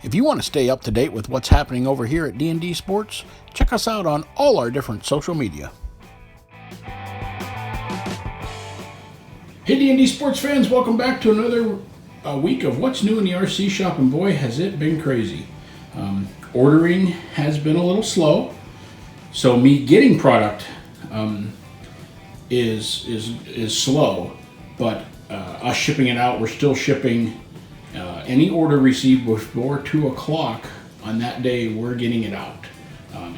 If you want to stay up to date with what's happening over here at D&D Sports, check us out on all our different social media. Hey D&D Sports fans, welcome back to another week of what's new in the RC shop, and boy has it been crazy. Ordering has been a little slow, so me getting product is slow, but us shipping it out, we're still shipping. Any order received before 2 o'clock on that day, we're getting it out.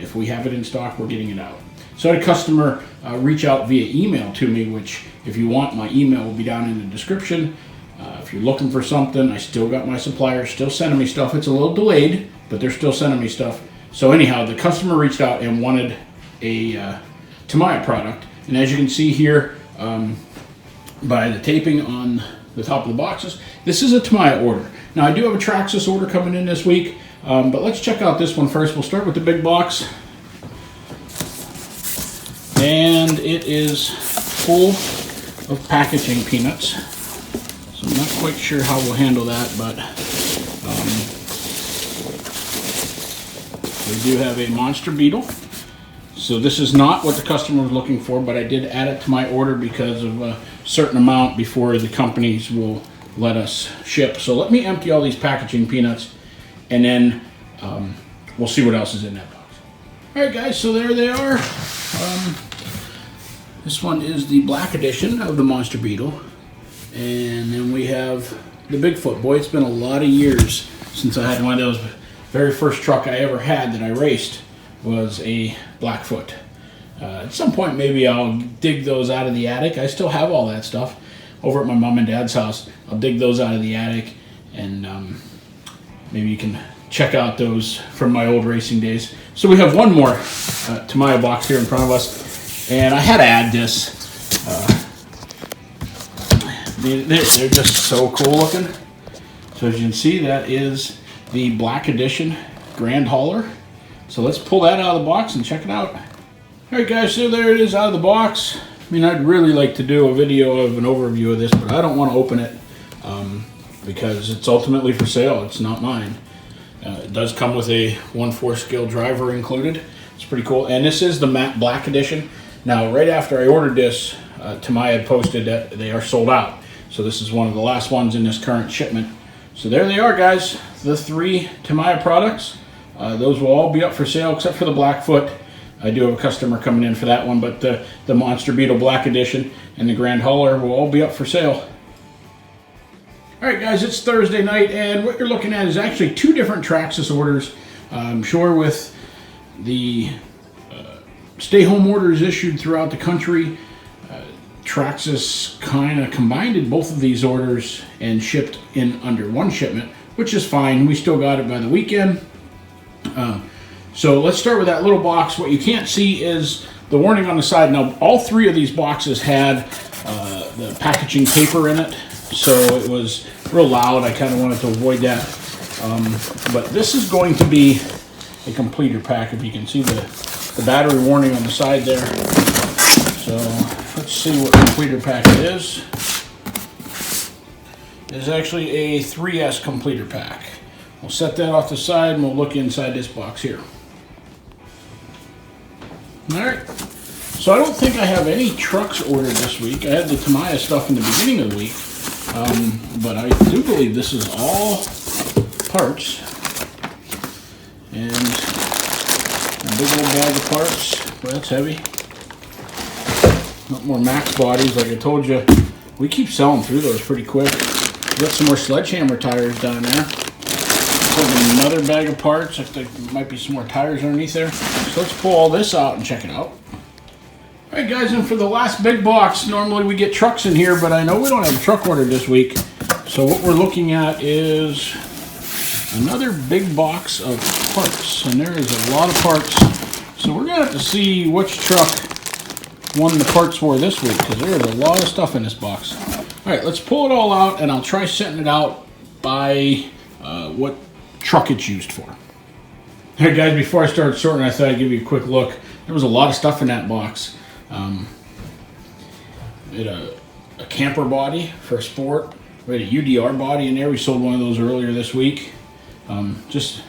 If we have it in stock, we're getting it out. So I had a customer reach out via email to me, which if you want, my email will be down in the description. If you're looking for something, I still got my suppliers still sending me stuff. It's a little delayed, but they're still sending me stuff. So anyhow, the customer reached out and wanted a Tamiya product. And as you can see here, by the taping on the top of the boxes, this is a Tamiya order. Now I do have a Traxxas order coming in this week, but let's check out this one first. We'll start with the big box, and it is full of packaging peanuts. So I'm not quite sure how we'll handle that, but we do have a monster beetle. So this is not what the customer was looking for, but I did add it to my order because of a certain amount before the companies will let us ship. So let me empty all these packaging peanuts, and then we'll see what else is in that box. All right, guys, so there they are. This one is the black edition of the Monster Beetle, and then we have the Bigfoot. Boy, it's been a lot of years since I had one of those. Very first truck I ever had that I raced was a Blackfoot. At some point, maybe I'll dig those out of the attic. I still have all that stuff over at my mom and dad's house. I'll dig those out of the attic, and maybe you can check out those from my old racing days. So we have one more Tamiya box here in front of us, and I had to add this. They're just so cool looking. So as you can see, that is the Black Edition Grand Hauler. So let's pull that out of the box and check it out. Alright guys, so there it is out of the box. I mean, I'd really like to do a video of an overview of this, but I don't want to open it because it's ultimately for sale. It's not mine. It does come with a 1/4 scale driver included. It's pretty cool. And this is the matte black edition. Now, right after I ordered this, Tamiya had posted that they are sold out. So this is one of the last ones in this current shipment. So there they are, guys. The 3 Tamiya products. Those will all be up for sale except for the Blackfoot. I do have a customer coming in for that one, but the Monster Beetle Black Edition and the Grand Hauler will all be up for sale. Alright guys, it's Thursday night, and what you're looking at is actually 2 different Traxxas orders. I'm sure with the stay-home orders issued throughout the country, Traxxas kind of combined both of these orders and shipped in under one shipment, which is fine. We still got it by the weekend. So let's start with that little box. What you can't see is the warning on the side. Now, all 3 of these boxes had the packaging paper in it, so it was real loud. I kind of wanted to avoid that. But this is going to be a completer pack. If you can see the battery warning on the side there. So let's see what completer pack it is. It is actually a 3S completer pack. We'll set that off the side and we'll look inside this box here. Alright, so I don't think I have any trucks ordered this week. I had the Tamiya stuff in the beginning of the week, but I do believe this is all parts. And a big old bag of parts. Well, that's heavy. Not more Max bodies, like I told you. We keep selling through those pretty quick. Got some more Sledgehammer tires down there. Another bag of parts. I think there might be some more tires underneath there. So let's pull all this out and check it out. Alright guys, and for the last big box, normally we get trucks in here, but I know we don't have a truck order this week. So what we're looking at is another big box of parts, and there is a lot of parts. So we're going to have to see which truck won the parts war this week, because there is a lot of stuff in this box. Alright, let's pull it all out, and I'll try setting it out by what truck it's used for. Hey guys, before I started sorting, I thought I'd give you a quick look. There was a lot of stuff in that box. We had a camper body for a sport. We had a UDR body in there. We sold one of those earlier this week. Just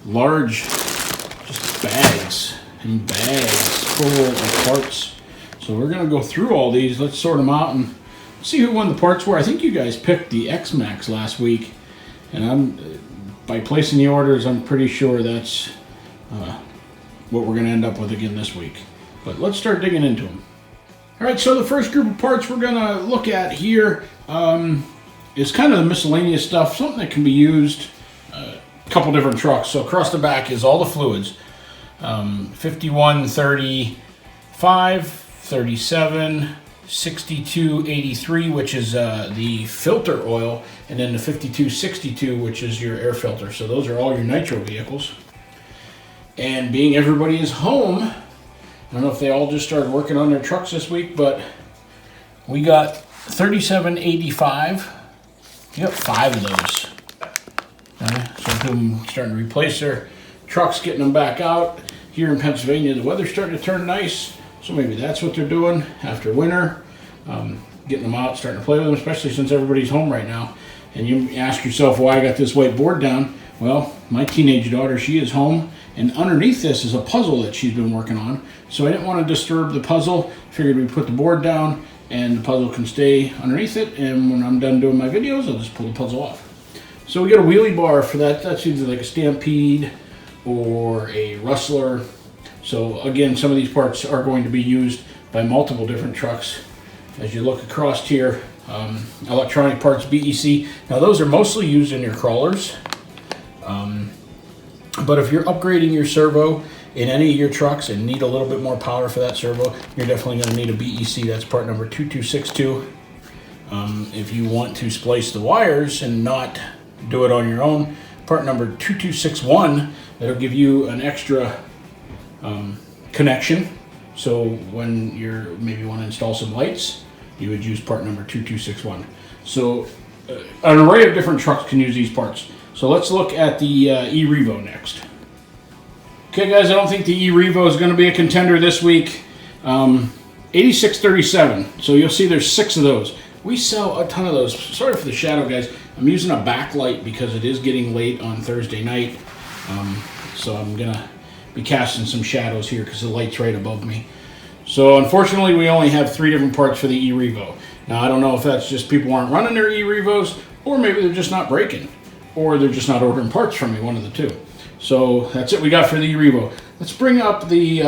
large, just bags and bags full of parts. So we're gonna go through all these. Let's sort them out and see who won the parts were. I think you guys picked the X-Max last week, and by placing the orders, I'm pretty sure that's what we're gonna end up with again this week. But let's start digging into them. All right, so the first group of parts we're gonna look at here is kind of the miscellaneous stuff, something that can be used a couple different trucks. So across the back is all the fluids, 51, 35, 37, 62, 83, which is the filter oil, and then the 52, 62, which is your air filter. So those are all your nitro vehicles. And being everybody is home, I don't know if they all just started working on their trucks this week, but we got 3785. You got 5 of those. Okay, so I'm starting to replace their trucks, getting them back out. Here in Pennsylvania, the weather's starting to turn nice, so maybe that's what they're doing after winter. Getting them out, starting to play with them, especially since everybody's home right now. And you ask yourself why I got this white board down. Well, my teenage daughter, she is home, and underneath this is a puzzle that she's been working on. So I didn't want to disturb the puzzle. Figured we'd put the board down and the puzzle can stay underneath it, and when I'm done doing my videos, I'll just pull the puzzle off. So we get a wheelie bar for that. That's either like a Stampede or a Rustler. So again, some of these parts are going to be used by multiple different trucks. As you look across here, electronic parts, BEC. Now those are mostly used in your crawlers. But if you're upgrading your servo in any of your trucks and need a little bit more power for that servo, you're definitely going to need a BEC. That's part number 2262. If you want to splice the wires and not do it on your own, part number 2261. That'll give you an extra connection. So when you maybe want to install some lights, you would use part number 2261. So an array of different trucks can use these parts. So let's look at the e-Revo next. Okay guys, I don't think the e-Revo is going to be a contender this week. 8637, so you'll see there's 6 of those. We sell a ton of those. Sorry for the shadow guys. I'm using a backlight because it is getting late on Thursday night. So I'm going to be casting some shadows here because the light's right above me. So unfortunately we only have 3 different parts for the e-Revo. Now I don't know if that's just people aren't running their e-Revos, or maybe they're just not breaking, or they're just not ordering parts from me, one of the two. So that's it we got for the e-Revo. Let's bring up the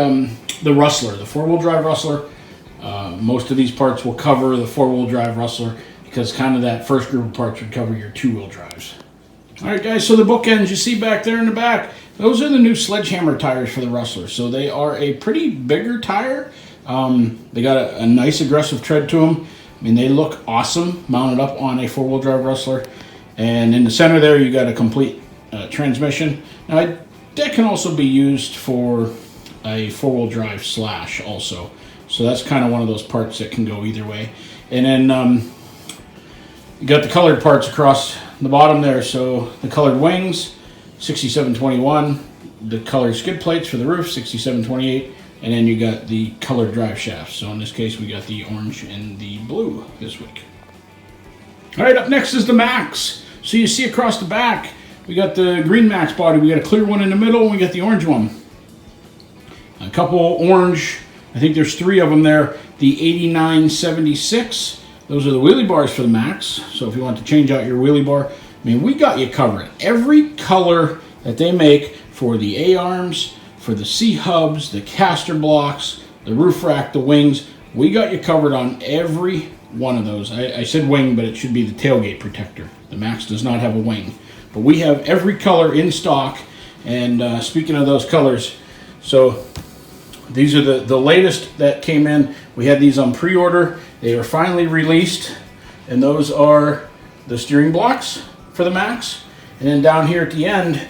Rustler, the 4-wheel drive Rustler. Most of these parts will cover the 4-wheel drive Rustler because kind of that first group of parts would cover your 2-wheel drives. All right guys, so the bookends you see back there in the back, those are the new Sledgehammer tires for the Rustler. So they are a pretty bigger tire. They got a nice aggressive tread to them. I mean, they look awesome mounted up on a 4-wheel drive Rustler. And in the center there, you got a complete transmission. Now, that can also be used for a 4-wheel drive Slash also. So that's kind of one of those parts that can go either way. And then you got the colored parts across the bottom there. So the colored wings, 6721. The colored skid plates for the roof, 6728. And then you got the colored drive shafts. So in this case, we got the orange and the blue this week. All right, up next is the Max. So you see across the back, we got the green Max body. We got a clear one in the middle, and we got the orange one. A couple orange, I think there's 3 of them there. The 8976. Those are the wheelie bars for the Max. So if you want to change out your wheelie bar, I mean, we got you covered. Every color that they make for the A-arms, for the C-hubs, the caster blocks, the roof rack, the wings, we got you covered on every one of those. I said wing, but it should be the tailgate protector. The Max does not have a wing. But we have every color in stock. And speaking of those colors, so these are the latest that came in. We had these on pre-order. They are finally released. And those are the steering blocks for the Max. And then down here at the end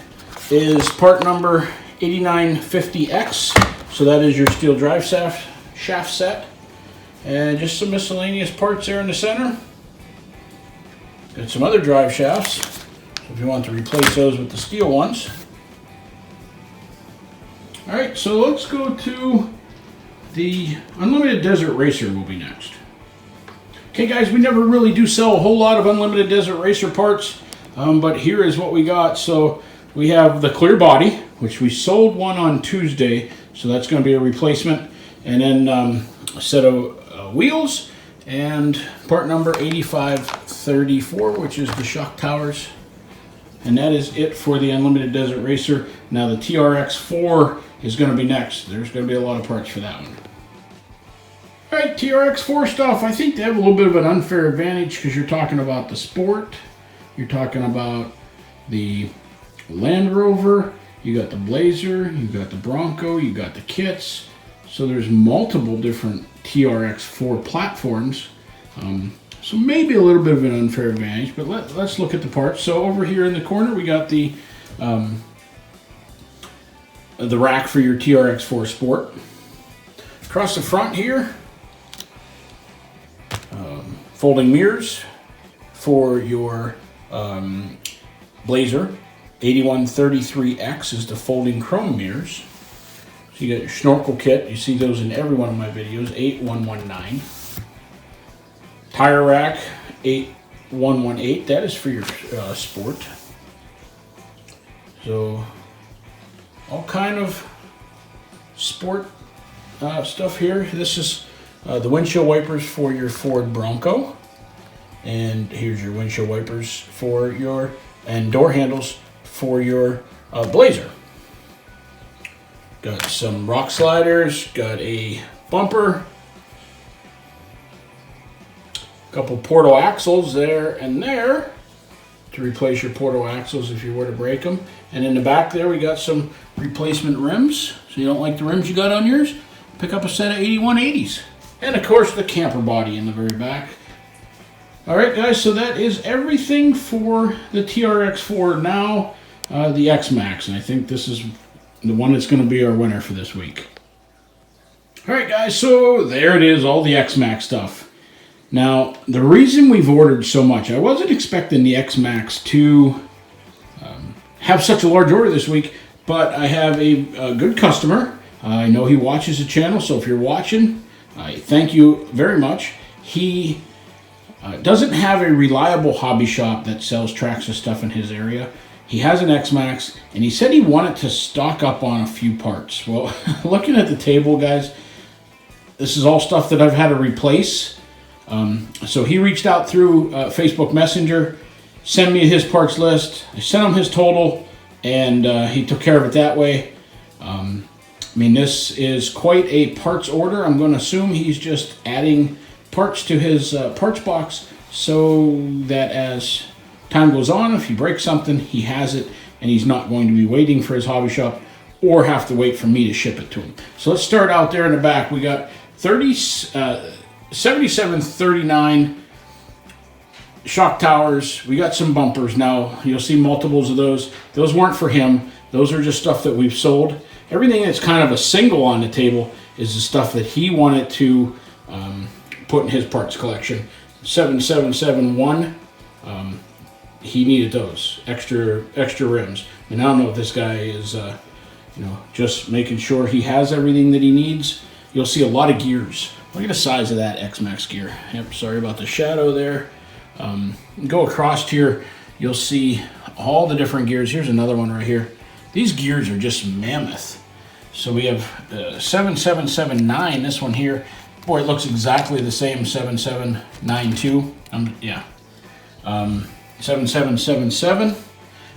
is part number 8950X. So that is your steel drive shaft set. And just some miscellaneous parts there in the center. Got some other drive shafts. So if you want to replace those with the steel ones. Alright, so let's go to the Unlimited Desert Racer will be next. Okay guys, we never really do sell a whole lot of Unlimited Desert Racer parts. But here is what we got. So we have the clear body, which we sold one on Tuesday, so that's going to be a replacement. And then a set of wheels and part number 8534, which is the shock towers. And that is it for the Unlimited Desert Racer. Now the TRX4 is going to be next. There's going to be a lot of parts for that one. All right, TRX4 stuff. I think they have a little bit of an unfair advantage because you're talking about the Sport. You're talking about the Land Rover. You got the Blazer. You got the Bronco. You got the kits. So there's multiple different TRX4 platforms. So maybe a little bit of an unfair advantage, but let's look at the parts. So over here in the corner, we got the rack for your TRX4 Sport. Across the front here, folding mirrors for your Blazer. 8133X is the folding chrome mirrors. So you got your snorkel kit. You see those in every one of my videos. 8119. Tire rack, 8118. That is for your Sport. So all kind of sport stuff here. This is the windshield wipers for your Ford Bronco. And here's your windshield wipers for your, and door handles for your Blazer. Got some rock sliders, got a bumper, a couple portal axles there and there to replace your portal axles if you were to break them. And in the back there we got some replacement rims. So you don't like the rims you got on yours? Pick up a set of 8180s. And of course the camper body in the very back. Alright guys, so that is everything for the TRX4. Now the X-Max, and I think this is the one that's going to be our winner for this week. Alright guys, so there it is, all the X-Max stuff. Now, the reason we've ordered so much, I wasn't expecting the X-Max to have such a large order this week, but I have a good customer. I know he watches the channel, so if you're watching, I thank you very much. He doesn't have a reliable hobby shop that sells Traxxas stuff in his area. He has an X-Max, and he said he wanted to stock up on a few parts. Well, looking at the table, guys, this is all stuff that I've had to replace. So he reached out through Facebook Messenger, sent me his parts list. I sent him his total, and he took care of it that way. I mean, this is quite a parts order. I'm going to assume he's just adding parts to his parts box so that as time goes on, if he breaks something, he has it, and he's not going to be waiting for his hobby shop or have to wait for me to ship it to him. So let's start out there in the back. We got 7739 shock towers. We got some bumpers. Now you'll see multiples of those. Those weren't for him. Those are just stuff that we've sold. Everything that's kind of a single on the table is the stuff that he wanted to put in his parts collection. 7771. He needed those extra rims, and I don't know if this guy is just making sure he has everything that he needs. You'll see a lot of gears. Look at the size of that X-Max gear. Yep, sorry about the shadow there. Go across here, you'll see all the different gears. Here's another one right here. These gears are just mammoth. So we have 7779, this one here. Boy, it looks exactly the same, 7792. 7777.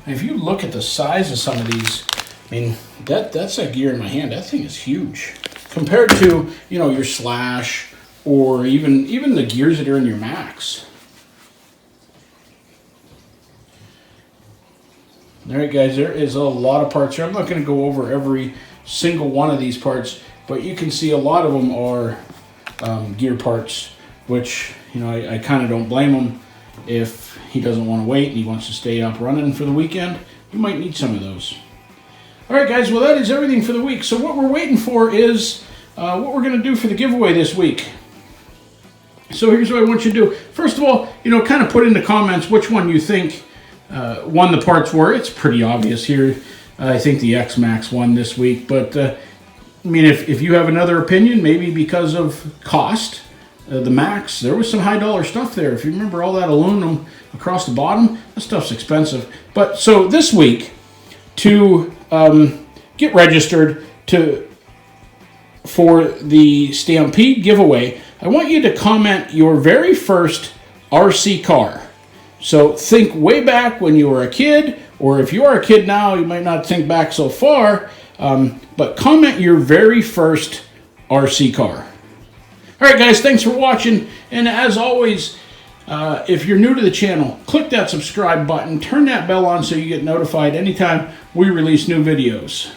And if you look at the size of some of these, I mean, that's a gear in my hand. That thing is huge compared to, your Slash or even the gears that are in your Max. All right, guys, there is a lot of parts here. I'm not going to go over every single one of these parts, but you can see a lot of them are gear parts, which, I kind of don't blame him. If he doesn't want to wait and he wants to stay up running for the weekend, you might need some of those. All right, guys, well, that is everything for the week. So what we're waiting for is what we're going to do for the giveaway this week. So here's what I want you to do. First of all, kind of put in the comments which one you think won the parts were. It's pretty obvious here. I think the X-Max won this week. But, I mean, if you have another opinion, maybe because of cost, the Max, there was some high dollar stuff there. If you remember all that aluminum across the bottom, that stuff's expensive. But so this week, to get registered for the Stampede giveaway, I want you to comment your very first RC car. So think way back when you were a kid, or if you are a kid now, you might not think back so far, but comment your very first RC car. All right, guys, thanks for watching. And as always, if you're new to the channel, click that subscribe button, turn that bell on so you get notified anytime we release new videos.